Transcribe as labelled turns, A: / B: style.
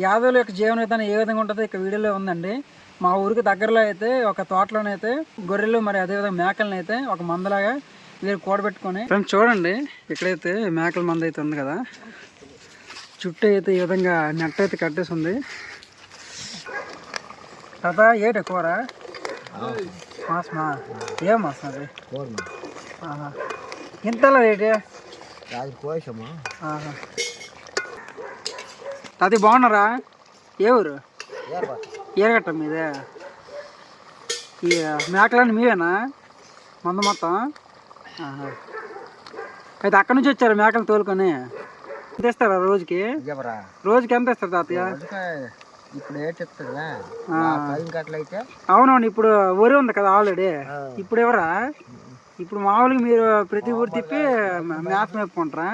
A: యాదవుల యొక్క జీవన విధానం ఏ విధంగా ఉంటుందో ఇక వీడియోలో ఉందండి. మా ఊరికి దగ్గరలో అయితే ఒక తోటలోనైతే గొర్రెలు మరి అదేవిధంగా మేకలను అయితే ఒక మందలాగా వీరు కూడబెట్టుకొని ఫ్రెండ్స్ చూడండి, ఇక్కడైతే మేకల మంద అయితే ఉంది కదా, చుట్టూ అయితే ఈ విధంగా నెట్ అయితే కట్టేసి ఉంది. కదా ఏట కూర మాసమా? ఏం మాసం అది? ఇంతలా రేటే అది బాగున్నారా? ఏ ఊరు? ఏరగట్ట మీదే. ఈ మేకలన్నీ మీవేనా మంద మొత్తం? అయితే అక్కడి నుంచి వచ్చారు మేకలు తోలుకొని? ఎంత ఇస్తారా రోజుకి? రోజుకి ఎంత ఇస్తారు తాతయ్య?
B: ఇప్పుడు ఏ చెప్తుందా
A: అవునవును, ఇప్పుడు వరి ఉంది కదా ఆల్రెడీ, ఇప్పుడు ఎవరా? ఇప్పుడు మామూలుగా మీరు ప్రతి ఊరు తిప్పి మేత మేపుకుంటారా?